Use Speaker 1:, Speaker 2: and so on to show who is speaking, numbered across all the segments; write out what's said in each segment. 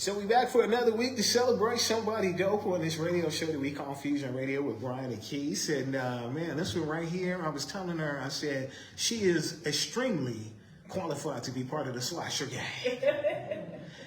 Speaker 1: So we back for another week to celebrate somebody dope on this radio show that we call Fusion Radio with Brian and Keith. And man, this one right here, I was telling her, I said, she is extremely qualified to be part of the Slasher Gang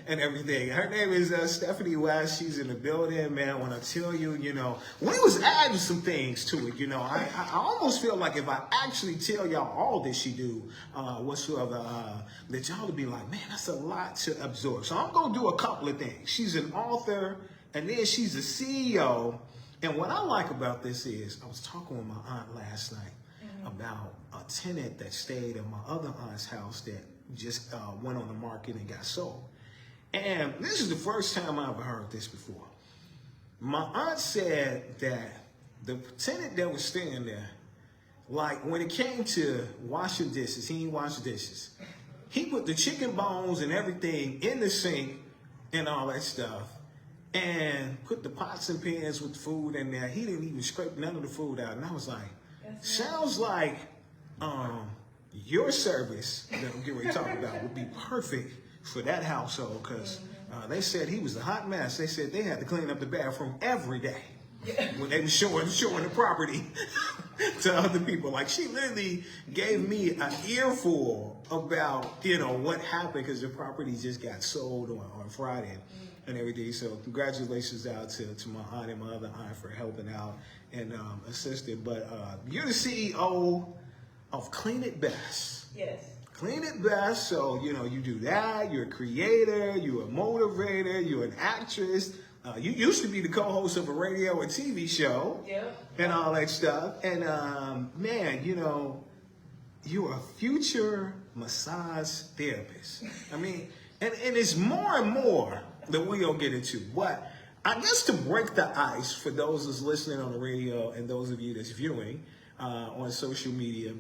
Speaker 1: and everything. Her name is Stephanie West. She's in the building, man. When I tell you, you know, we was adding some things to it, you know. I almost feel like if I actually tell y'all all that she do, whatsoever, that y'all would be like, man, that's a lot to absorb. So I'm going to do a couple of things. She's an author, and then she's a CEO. And what I like about this is, I was talking with my aunt last night about a tenant that stayed at my other aunt's house that just went on the market and got sold. And this is the first time I ever heard this before. My aunt said that the tenant that was staying there, like when it came to washing dishes, he didn't wash dishes. He put the chicken bones and everything in the sink and all that stuff and put the pots and pans with food in there. He didn't even scrape none of the food out. And I was like, sounds like your service that I'm getting ready to talk about would be perfect for that household, because they said he was a hot mess. They said they had to clean up the bathroom every day when they were showing the property to other people. Like, she literally gave me an earful about, you know, what happened, because the property just got sold on Friday and everything. So congratulations out to my aunt and my other aunt for helping out and assisting. But you're the CEO of Clean It Best.
Speaker 2: Yes.
Speaker 1: Clean It Best. So, you know, you do that. You're a creator. You're a motivator. You're an actress. You used to be the co-host of a radio and TV show.
Speaker 2: Yep.
Speaker 1: And all that stuff. And, man, you know, you're a future massage therapist. I mean, and it's more and more that we're going to get into. But I guess to break the ice for those that's listening on the radio and those of you that's viewing on social media,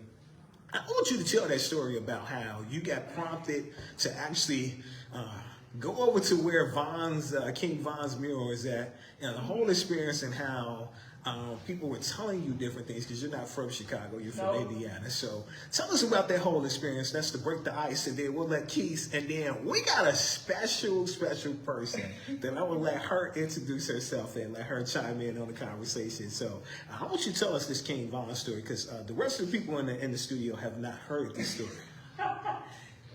Speaker 1: I want you to tell that story about how you got prompted to actually go over to where King Von's mural is at, and the whole experience, and how people were telling you different things, because you're not from Chicago, you're from Indiana. So tell us about that whole experience. That's to break the ice, and then we'll let Keith, and then we got a special person that I will let her introduce herself and let her chime in on the conversation. So I want you to tell us this King Von story, because the rest of the people in the studio have not heard this story.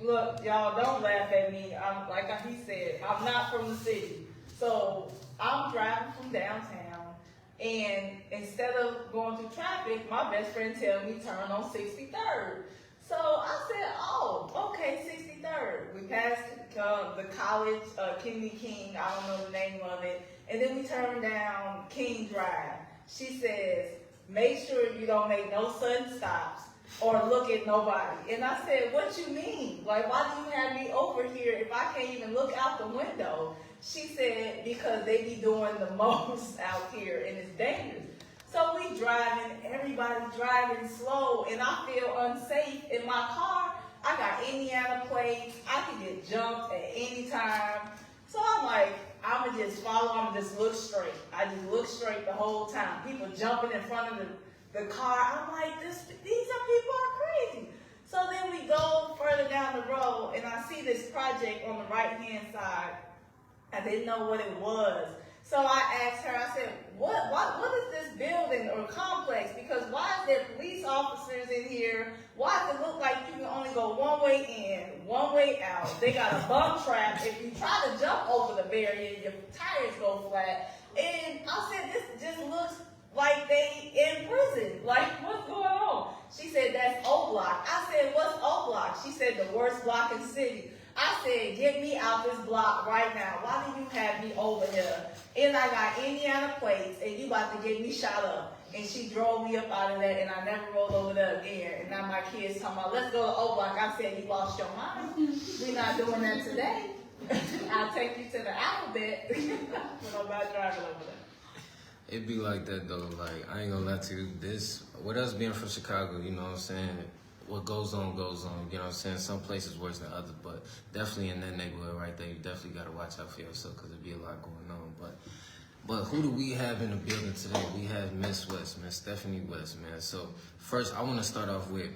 Speaker 2: Look, y'all, don't laugh at me. Like he said, I'm not from the city. So I'm driving from downtown, and instead of going through traffic, my best friend tells me turn on 63rd. So I said, oh, okay, 63rd. We passed the college, Kennedy King, I don't know the name of it, and then we turned down King Drive. She says, make sure you don't make no sudden stops or look at nobody. And I said, what you mean? Like, why do you have me over here if I can't even look out the window? She said, because they be doing the most out here and it's dangerous. So we driving, everybody driving slow, and I feel unsafe in my car. I got Indiana plates. I could get jumped at any time. So I'm like, I'm going to just follow, I'm going to just look straight. I just look straight the whole time. People jumping in front of the car. I'm like, these people are crazy. So then we go further down the road, and I see this project on the right-hand side. I didn't know what it was. So I asked her, I said, what is this building or complex? Because why is there police officers in here? Why does it look like you can only go one way in, one way out? They got a bum trap. If you try to jump over the barrier, your tires go flat. And I said, this just looks like they in prison. Like, what's going on? She said, that's O Block. I said, what's O Block? She said, the worst block in the city. I said, get me out this block right now. Why do you have me over here? And I got Indiana plates, and you about to get me shot up. And she drove me up out of that, and I never rolled over there again. And now my kids talking about, let's go to O Block. I said, you lost your mind. We're not doing that today. I'll take you to the alphabet. But I'm not driving over there.
Speaker 3: It be like that though. Like, I ain't gonna lie to you. This, with us being from Chicago, you know what I'm saying? What goes on, goes on. You know what I'm saying? Some places worse than others, but definitely in that neighborhood right there, you definitely got to watch out for yourself, because there be a lot going on. But who do we have in the building today? We have Miss West, Miss Stephanie West, man. So first, I want to start off with,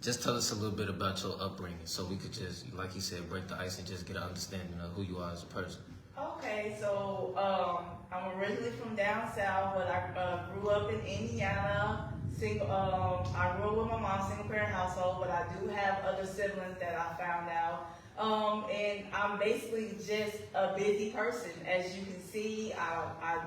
Speaker 3: just tell us a little bit about your upbringing, so we could just, like you said, break the ice and just get an understanding of who you are as a person.
Speaker 2: Okay, so I'm originally from down south, but I grew up in Indiana. I grew up with my mom, single parent household, but I do have other siblings that I found out. And I'm basically just a busy person. As you can see, I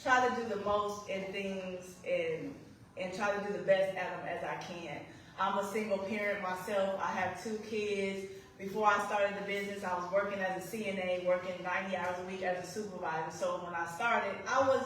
Speaker 2: try to do the most in things and try to do the best at them as I can. I'm a single parent myself. I have 2 kids. Before I started the business, I was working as a CNA, working 90 hours a week as a supervisor. So when I started, I was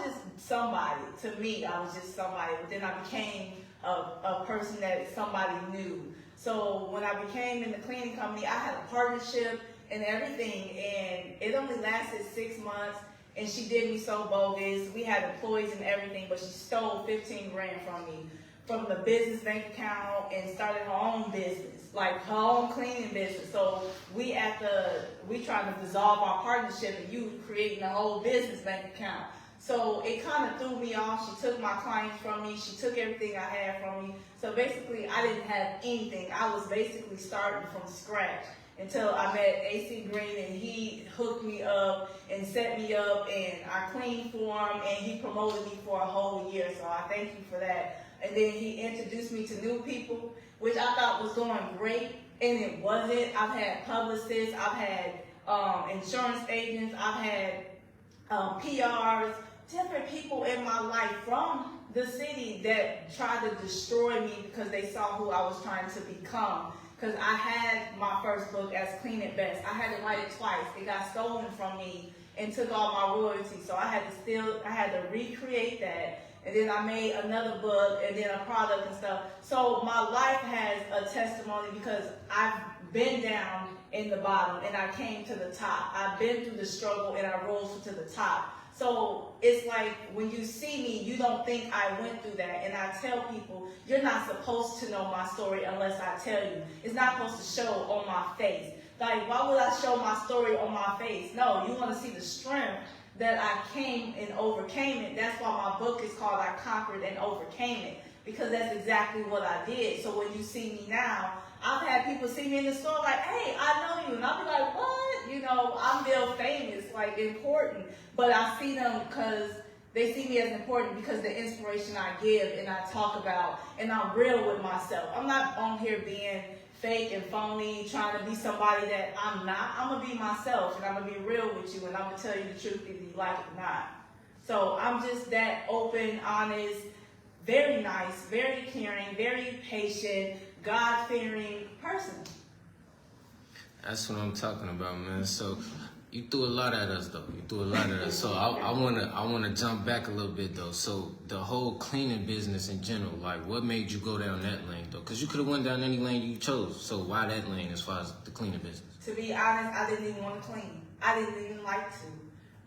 Speaker 2: just somebody. To me, I was just somebody. But then I became a person that somebody knew. So when I became in the cleaning company, I had a partnership and everything, and it only lasted 6 months. And she did me so bogus. We had employees and everything, but she stole 15 grand from me, from the business bank account, and started her own business, like her own cleaning business. So we tried to dissolve our partnership, and you creating a whole business bank account. So it kind of threw me off. She took my clients from me. She took everything I had from me. So basically, I didn't have anything. I was basically starting from scratch until I met AC Green, and he hooked me up and set me up, and I cleaned for him, and he promoted me for a whole year. So I thank you for that. And then he introduced me to new people, which I thought was going great, and it wasn't. I've had publicists, I've had insurance agents, I've had PRs, different people in my life from the city that tried to destroy me because they saw who I was trying to become. Because I had my first book as Clean It Best. I had to write it twice. It got stolen from me and took all my royalties. So I had to recreate that. And then I made another book and then a product and stuff. So my life has a testimony because I've been down in the bottom and I came to the top. I've been through the struggle and I rose to the top. So it's like when you see me, you don't think I went through that. And I tell people, you're not supposed to know my story unless I tell you. It's not supposed to show on my face. Like, why would I show my story on my face? No, you want to see the strength that I came and overcame it. That's why my book is called I Conquered and Overcame It, because that's exactly what I did. So when you see me now, I've had people see me in the store like, hey, I know you. And I'll be like, what? You know, I'm real famous, like important. But I see them because they see me as important because the inspiration I give and I talk about, and I'm real with myself. I'm not on here being fake and phony, trying to be somebody that I'm not. I'm going to be myself, and I'm going to be real with you, and I'm going to tell you the truth if you like it or not. So I'm just that open, honest, very nice, very caring, very patient, God-fearing person.
Speaker 3: That's what I'm talking about, man. So you threw a lot at us, though. You threw a lot at us. So I wanna jump back a little bit, though. So the whole cleaning business in general, like, what made you go down that lane, though? Because you could have went down any lane you chose. So why that lane as far as the cleaning business?
Speaker 2: To be honest, I didn't even want to clean. I didn't even like to.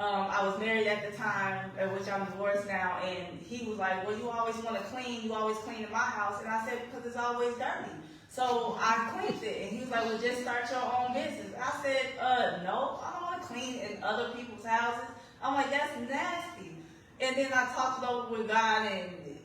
Speaker 2: I was married at the time, which I'm divorced now, and he was like, well, you always want to clean. You always clean in my house. And I said, because it's always dirty. So I cleaned it. And he was like, well, just start your own business. I said, no, I don't want to clean in other people's houses. I'm like, that's nasty. And then I talked it over with God,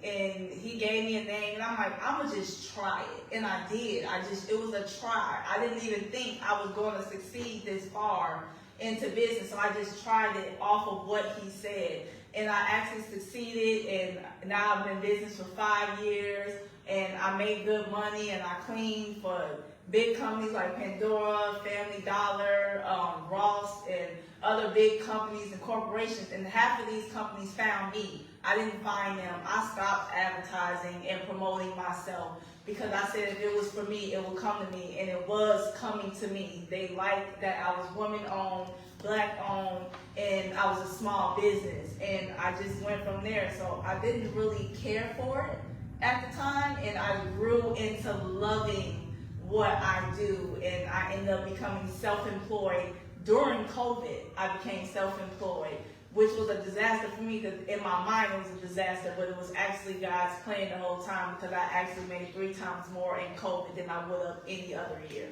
Speaker 2: and he gave me a name, and I'm like, I'm going to just try it. And I did. It was a try. I didn't even think I was going to succeed this far into business. So I just tried it off of what he said. And I actually succeeded, and now I've been in business for 5 years, and I made good money, and I cleaned for big companies like Pandora, Family Dollar, Ross, and other big companies and corporations. And half of these companies found me. I didn't find them. I stopped advertising and promoting myself because I said if it was for me, it would come to me, and it was coming to me. They liked that I was woman-owned, Black-owned, and I was a small business, and I just went from there. So I didn't really care for it at the time, and I grew into loving what I do, and I ended up becoming self-employed. During COVID, I became self-employed, which was a disaster for me because in my mind it was a disaster, but it was actually God's plan the whole time because I actually made 3 times more in COVID than I would have any other year.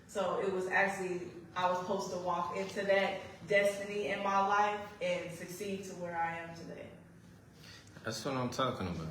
Speaker 2: So it was actually, I was supposed to walk into that destiny in my life and succeed to where I am today.
Speaker 3: That's what I'm talking about.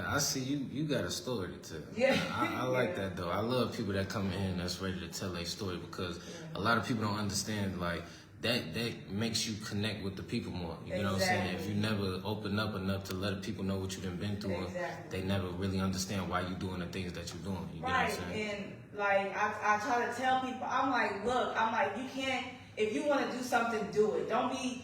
Speaker 3: I see you got a story to tell.
Speaker 2: Yeah.
Speaker 3: I like that, though. I love people that come in that's ready to tell their story because a lot of people don't understand, like, that makes you connect with the people more. You know what I'm saying? If you never open up enough to let people know what you've been through, they never really understand why you're doing the things that you're doing. You know what I'm saying?
Speaker 2: And like I try to tell people, I'm like, look, you can't, if you want to do something, do it. Don't be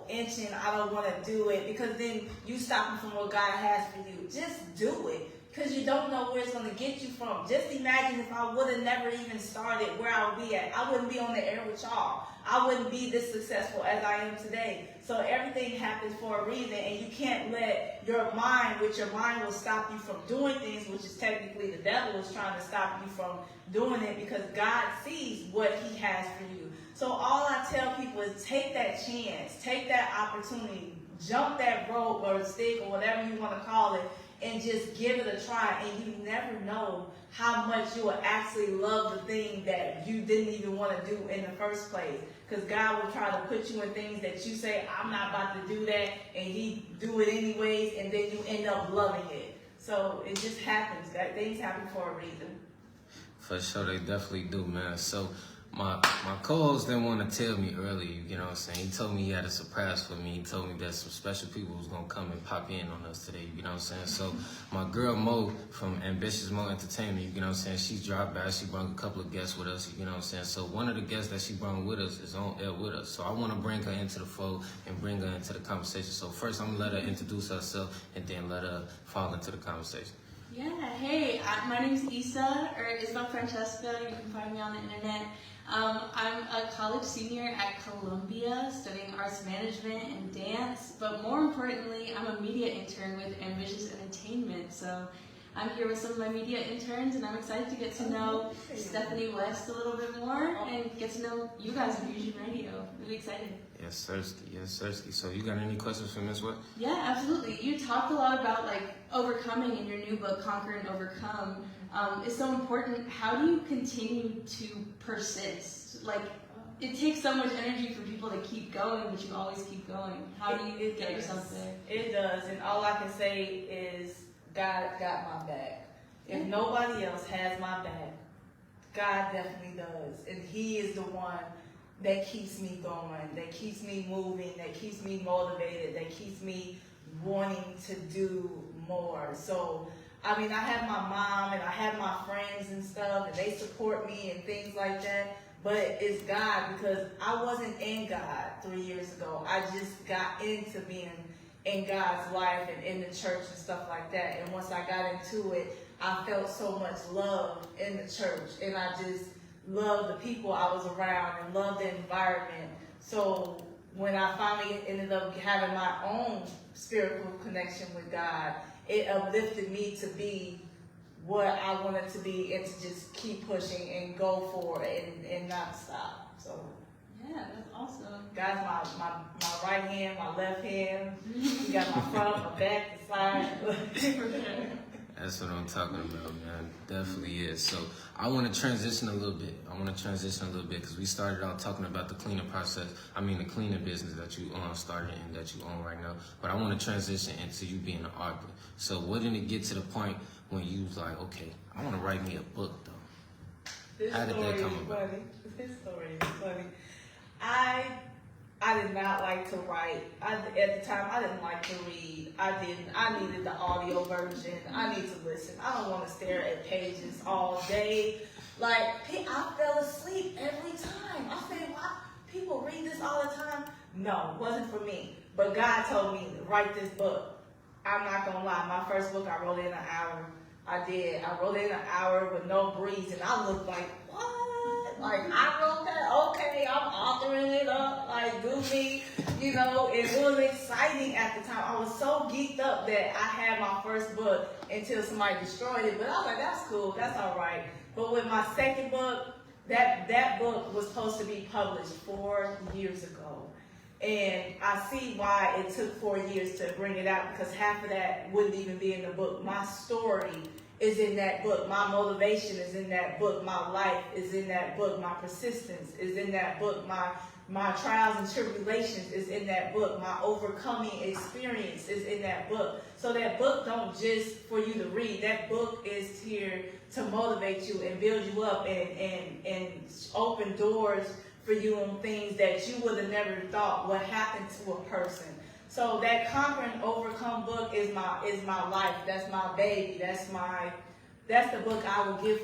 Speaker 2: inching, I don't want to do it, because then you stopping from what God has for you. Just do it. Because you don't know where it's going to get you from. Just imagine if I would have never even started where I would be at. I wouldn't be on the air with y'all. I wouldn't be this successful as I am today. So everything happens for a reason, and you can't let your mind will stop you from doing things, which is technically the devil is trying to stop you from doing it, because God sees what he has for you. So all I tell people is take that chance, take that opportunity, jump that rope or stick or whatever you want to call it, and just give it a try. And you never know how much you will actually love the thing that you didn't even want to do in the first place. Because God will try to put you in things that you say, I'm not about to do that, and he do it anyways, and then you end up loving it. So it just happens. That things happen for a reason.
Speaker 3: For sure, they definitely do, man. So my co-host didn't want to tell me earlier, you know what I'm saying? He told me he had a surprise for me. He told me that some special people was going to come and pop in on us today, you know what I'm saying? So my girl Mo from Ambitious Mo Entertainment, you know what I'm saying? She dropped by. She brought a couple of guests with us, you know what I'm saying? So one of the guests that she brought with us is on air with us. So I want to bring her into the fold and bring her into the conversation. So first I'm going to let her introduce herself and then let her fall into the conversation.
Speaker 4: Yeah, hey, my name's Issa, or Isabel Francesca. You can find me on the internet. I'm a college senior at Columbia studying arts management and dance, but more importantly, I'm a media intern with Ambitious Entertainment. So I'm here with some of my media interns, and I'm excited to get to know Stephanie West a little bit more and get to know you guys at Fusion Radio. Really excited.
Speaker 3: Yes, Sirski. Yes, Sirski. So you got any questions for Ms. West?
Speaker 4: Yeah, absolutely. You talked a lot about overcoming in your new book, Conquer and Overcome. It's so important. How do you continue to persist? It takes so much energy for people to keep going, but you always keep going. How do you get yourself there?
Speaker 2: It does, and all I can say is God got my back. If nobody else has my back, God definitely does, and he is the one that keeps me going, that keeps me moving, that keeps me motivated, that keeps me wanting to do more. So, I mean, I have my mom and I have my friends and stuff, and they support me and things like that, but it's God, because I wasn't in God 3 years ago. I just got into being in God's life and in the church and stuff like that, and once I got into it, I felt so much love in the church, and I just loved the people I was around and loved the environment. So when I finally ended up having my own spiritual connection with God, it uplifted me to be what I wanted to be and to just keep pushing and go for it and not stop. So
Speaker 4: yeah, that's awesome.
Speaker 2: God's my right hand, my left hand. You got my front, my back, the side.
Speaker 3: That's what I'm talking about, man. Definitely is. So I want to transition a little bit. Because we started out talking about the cleaning process. I mean, the cleaning business that you started and that you own right now. But I want to transition into you being an author. So what did it get to the point when you was like, okay, I want to write me a book, though? How did that come about?
Speaker 2: This story is funny. I did not like to write. At the time, I didn't like to read. I needed the audio version. I need to listen. I don't want to stare at pages all day. I fell asleep every time. I said, why? People read this all the time? No, it wasn't for me. But God told me to write this book. I'm not going to lie. My first book, I wrote in an hour. I did. I wrote in an hour with no breeze, and I looked like, what? I wrote that? Okay, I'm authoring it up, goofy, it was exciting at the time. I was so geeked up that I had my first book until somebody destroyed it, but I was like, that's cool, that's all right. But with my second book, that book was supposed to be published 4 years ago. And I see why it took 4 years to bring it out, because half of that wouldn't even be in the book. My story is in that book. My motivation is in that book. My life is in that book. My persistence is in that book. My trials and tribulations is in that book. My overcoming experience is in that book. So that book don't just for you to read. That book is here to motivate you and build you up and open doors for you on things that you would have never thought would happen to a person. So that Conquer and Overcome book is my life. That's my baby. That's the book I will give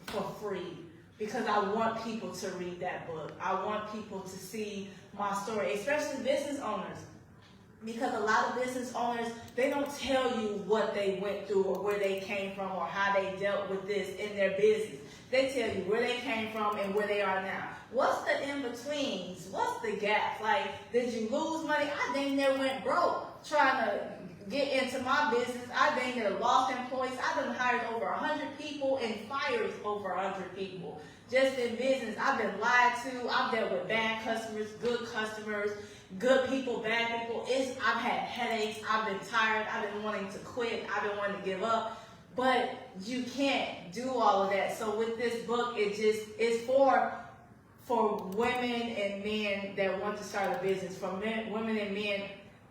Speaker 2: for free, because I want people to read that book. I want people to see my story, especially business owners. Because a lot of business owners, they don't tell you what they went through or where they came from or how they dealt with this in their business. They tell you where they came from and where they are now. What's the in-betweens? What's the gap? Like, did you lose money? I dang near went broke trying to get into my business. I dang near lost employees. I've been hired over 100 people and fired over 100 people. Just in business, I've been lied to. I've dealt with bad customers, good people, bad people. I've had headaches. I've been tired. I've been wanting to quit. I've been wanting to give up. But you can't do all of that. So with this book, it's for women and men that want to start a business, for women and men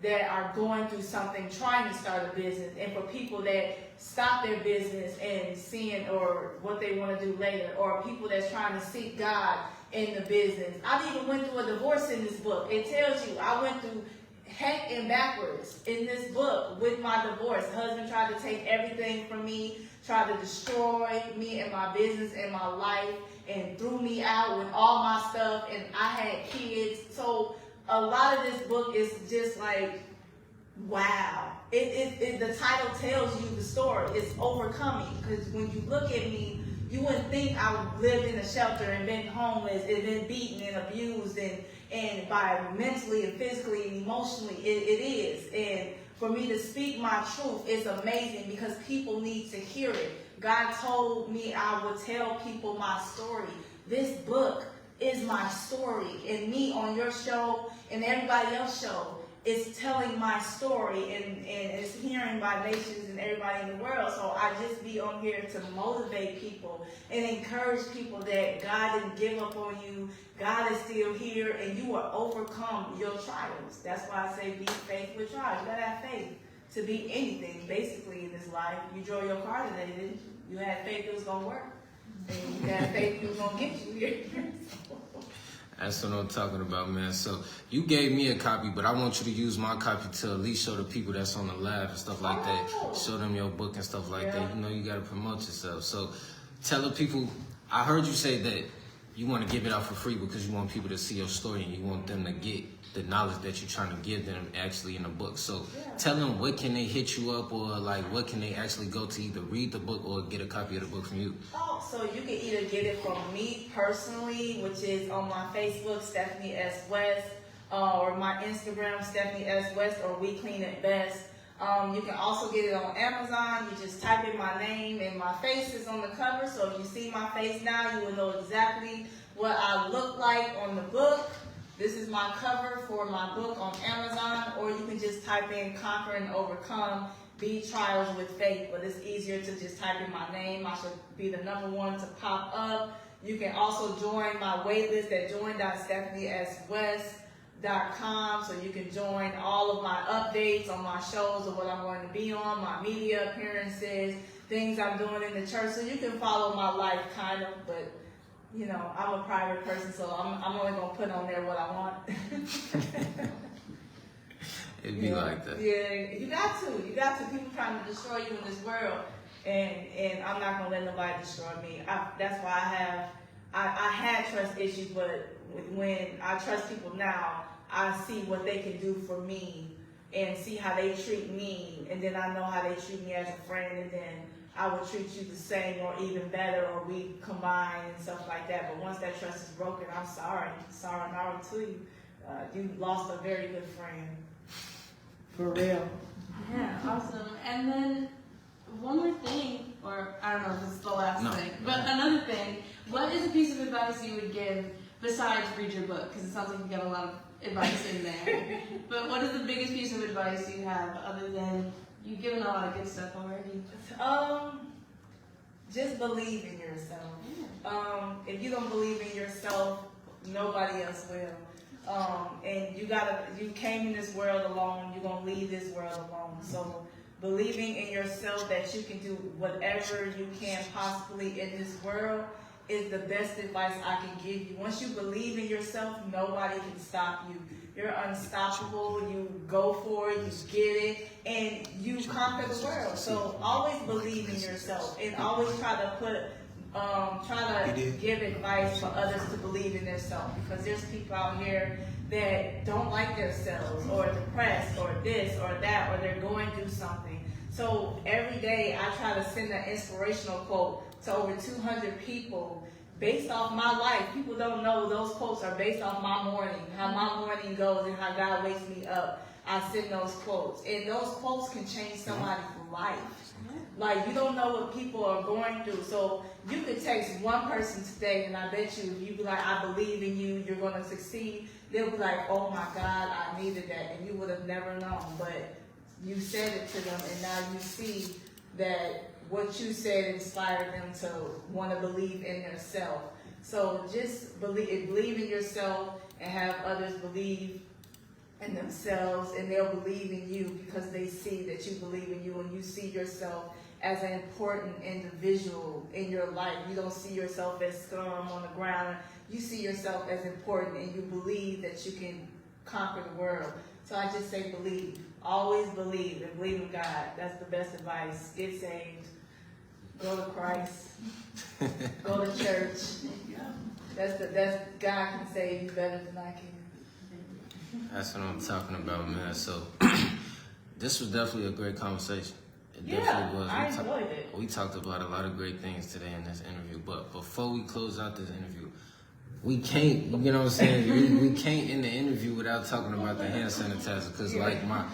Speaker 2: that are going through something, trying to start a business, and for people that stop their business and seeing or what they want to do later, or people that's trying to seek God in the business. I've even went through a divorce in this book. It tells you I went through heck and backwards in this book with my divorce. Husband tried to take everything from me, tried to destroy me and my business and my life, and threw me out with all my stuff, and I had kids. So a lot of this book is just like, wow. The title tells you the story. It's overcoming, because when you look at me, you wouldn't think I lived in a shelter and been homeless and been beaten and abused and by mentally and physically and emotionally. It is. And for me to speak my truth is amazing, because people need to hear it. God told me I would tell people my story. This book is my story, and me on your show and everybody else's show is telling my story, and it's hearing by nations and everybody in the world. So I just be on here to motivate people and encourage people that God didn't give up on you. God is still here, and you will overcome your trials. That's why I say be faith with trials. You gotta have faith to be anything basically in this life. You drove your car today, didn't you? You had faith it was gonna work, and you had faith it was gonna get you here.
Speaker 3: That's what I'm talking about, man. So you gave me a copy, but I want you to use my copy to at least show the people that's on the live and stuff like that. Show them your book and stuff like that. You know, you got to promote yourself. So tell the people, I heard you say that you want to give it out for free because you want people to see your story and you want them to get the knowledge that you're trying to give them actually in the book. So tell them, what can they hit you up, or like what can they actually go to either read the book or get a copy of the book from you?
Speaker 2: Oh, so you can either get it from me personally, which is on my Facebook, Stephanie S. West, or my Instagram, Stephanie S. West, or We Clean It Best. You can also get it on Amazon. You just type in my name, and my face is on the cover. So if you see my face now, you will know exactly what I look like on the book. This is my cover for my book on Amazon, or you can just type in Conquer and Overcome, Beat Trials with Faith. But it's easier to just type in my name. I should be the #1 to pop up. You can also join my waitlist at join.stephanieswest.com, so you can join all of my updates on my shows of what I'm going to be on, my media appearances, things I'm doing in the church. So you can follow my life kind of, but you know, I'm a private person, so I'm only going to put on there what I want.
Speaker 3: It'd be like that.
Speaker 2: Yeah, you got to. People trying to destroy you in this world, and I'm not going to let nobody destroy me. That's why I had trust issues, but when I trust people now, I see what they can do for me and see how they treat me, and then I know how they treat me as a friend, and then I will treat you the same or even better, or we combine and stuff like that. But once that trust is broken, I'm sorry. Sorry to you. You lost a very good friend. For real.
Speaker 4: Yeah, awesome. And then one more thing, or I don't know if this is the last thing, but another thing, what is a piece of advice you would give besides read your book? Because it sounds like you got a lot of advice in there. But what is the biggest piece of advice you have, other than you've given a lot of good stuff already?
Speaker 2: Just believe in yourself. If you don't believe in yourself, nobody else will. And you came in this world alone, you're gonna leave this world alone. So believing in yourself that you can do whatever you can possibly in this world is the best advice I can give you. Once you believe in yourself, nobody can stop you. You're unstoppable. You go for it, you get it, and you conquer the world. So always believe in yourself, and always try to give advice for others to believe in themselves, because there's people out here that don't like themselves, or depressed, or this or that, or they're going through something. So every day I try to send an inspirational quote to over 200 people based off my life. People don't know those quotes are based off my morning, how my morning goes and how God wakes me up. I send those quotes, and those quotes can change somebody's life. Like, you don't know what people are going through. So you could text one person today, and I bet you, if you be like, I believe in you, you're going to succeed, they'll be like, oh my God, I needed that. And you would have never known. But you said it to them, and now you see that what you said inspired them to want to believe in themselves. So just believe in yourself, and have others believe in themselves, and they'll believe in you because they see that you believe in you, and you see yourself as an important individual in your life. You don't see yourself as scum on the ground. You see yourself as important, and you believe that you can conquer the world. So I just say believe. Always believe, and believe in God. That's the best advice. Get saved. Go to Christ. Go to church. That's God can save you better than I can.
Speaker 3: That's what I'm talking about, man. So this was definitely a great conversation. It
Speaker 2: Yeah,
Speaker 3: definitely was.
Speaker 2: I enjoyed it.
Speaker 3: We talked about a lot of great things today in this interview. But before we close out this interview, we can't, you know what I'm saying? we can't end the interview without talking about the hand sanitizer. Because like my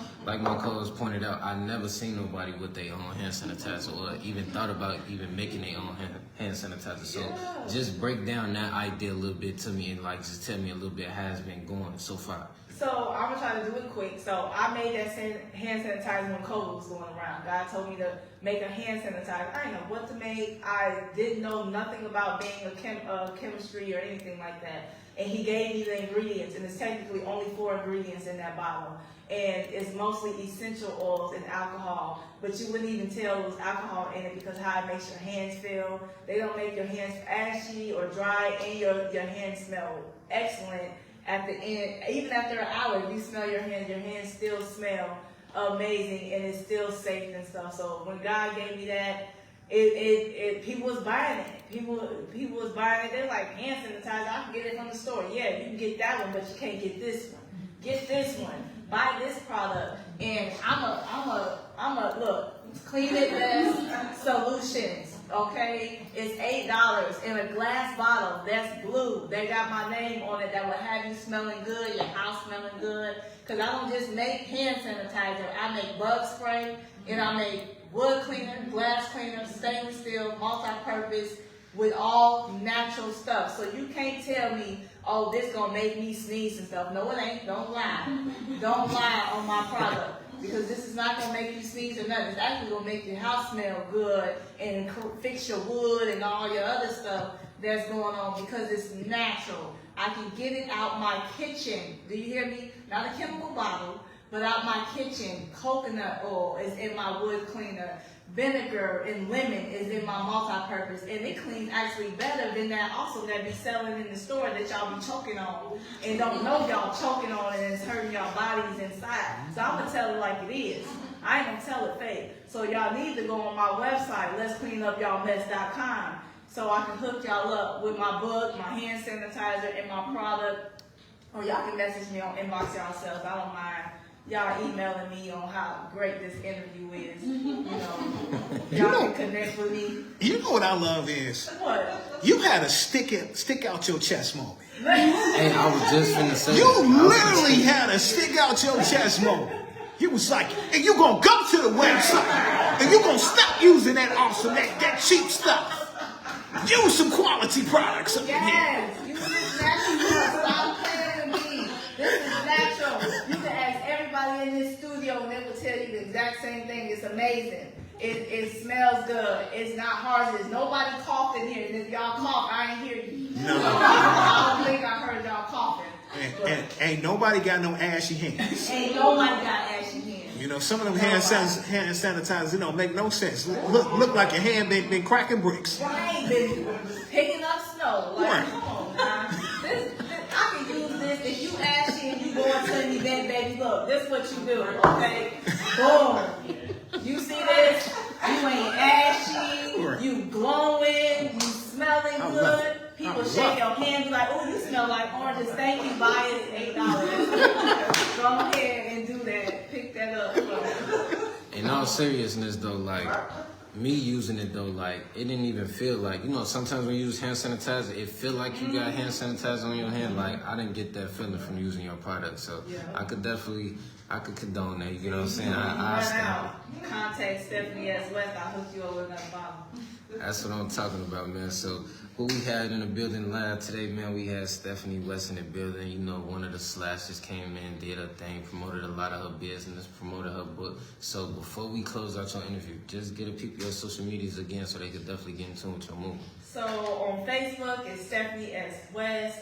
Speaker 3: co-host pointed out, I never seen nobody with their own hand sanitizer, or even thought about even making their own hand sanitizer. So just break down that idea a little bit to me, and like just tell me a little bit how it's been going so far.
Speaker 2: So I'm gonna try to do it quick. So I made that hand sanitizer when COVID was going around. God told me to make a hand sanitizer. I didn't know what to make. I didn't know nothing about being a chemistry or anything like that. And He gave me the ingredients, and it's technically only 4 ingredients in that bottle. And it's mostly essential oils and alcohol, but you wouldn't even tell it was alcohol in it because how it makes your hands feel. They don't make your hands ashy or dry, and your hands smell excellent. At the end, even after an hour, if you smell your hands still smell amazing, and it's still safe and stuff. So when God gave me that, people was buying it. People was buying it. They're like, hand sanitizer, I can get it from the store. Yeah, you can get that one, but you can't get this one. Get this one. Buy this product. And I'm a look, Clean It Best Solutions. Okay, it's $8 in a glass bottle that's blue. They got my name on it that will have you smelling good, your house smelling good. Because I don't just make hand sanitizer, I make bug spray, and I make wood cleaner, glass cleaner, stainless steel, multi-purpose, with all natural stuff. So you can't tell me, oh, this gonna make me sneeze and stuff. No, it ain't. Don't lie. Don't lie on my product. Because this is not going to make you sneeze or nothing. It's actually going to make your house smell good and fix your wood and all your other stuff that's going on, because it's natural. I can get it out my kitchen. Do you hear me? Not a chemical bottle, but out my kitchen. Coconut oil is in my wood cleaner. Vinegar and lemon is in my multi-purpose, and it cleans actually better than that also that be selling in the store that y'all be choking on and don't know y'all choking on it, and it's hurting y'all bodies inside. So I'm gonna tell it like it is. I ain't gonna tell it fake. So y'all need to go on my website, letscleanupyallmess.com, so I can hook y'all up with my book, my hand sanitizer, and my product. Or y'all can message me on inbox yourselves. I don't mind y'all emailing me on how great this interview is. You know, y'all can connect with me.
Speaker 1: You know what I love is?
Speaker 2: What?
Speaker 1: You had a stick out your chest moment.
Speaker 3: Hey, I was just finna say
Speaker 1: You literally had a stick out your chest moment. You was like, and you gonna go to the website, and you gonna stop using that awesome, that cheap stuff. Use some quality products up in here.
Speaker 2: Yes, you just natural. Stop playing with me. This is natural. You can ask everybody in this studio, and they will tell you the exact same thing. It's amazing. It smells good. It's not hazardous. Nobody coughed in here. And if y'all cough, I ain't hear you.
Speaker 1: No.
Speaker 2: I don't think I heard y'all coughing.
Speaker 1: And ain't nobody got no ashy hands.
Speaker 2: Ain't nobody got ashy hands.
Speaker 1: You know, some of them hand sanitizers, it don't make no sense. Look like your hand been cracking bricks.
Speaker 2: Right, been picking up do, okay? Boom. You see this? You ain't ashy. You glowing. You smelling good. People shake your hand, be like, oh, you smell like oranges. Thank you. Buy it. $8. Go ahead and do that. Pick that up.
Speaker 3: In all seriousness, though, like, me using it, though, like, it didn't even feel like, you know, sometimes when you use hand sanitizer, it feel like you got hand sanitizer on your hand. Like, I didn't get that feeling from using your product. So I could condone that, you know what I'm saying? I
Speaker 2: out. Contact Stephanie S. West. I'll hook you up with another bottle.
Speaker 3: That's what I'm talking about, man. So what we had in the building live today, man, we had Stephanie West in the building. You know, one of the slashers came in, did her thing, promoted a lot of her business, promoted her book. So before we close out your interview, just get a peep of your social medias again so they could definitely get in tune with your movement.
Speaker 2: So on Facebook, it's Stephanie S. West.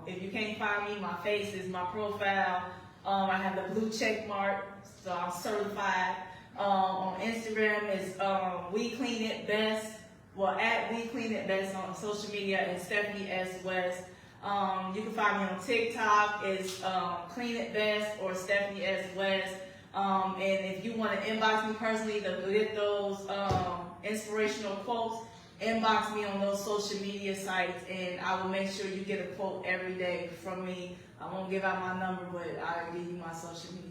Speaker 2: If you can't find me, my face is my profile. I have the blue check mark, so I'm certified. On Instagram is We Clean It Best. Well, at We Clean It Best on social media and Stephanie S. West. You can find me on TikTok. It's Clean It Best or Stephanie S. West. And if you want to inbox me personally to get those inspirational quotes, inbox me on those social media sites, and I will make sure you get a quote every day from me. I won't give out my number, but I'll give you my social medias.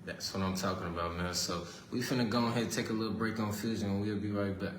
Speaker 3: That's what I'm talking about, man. So we finna go ahead and take a little break on Fusion, and we'll be right back.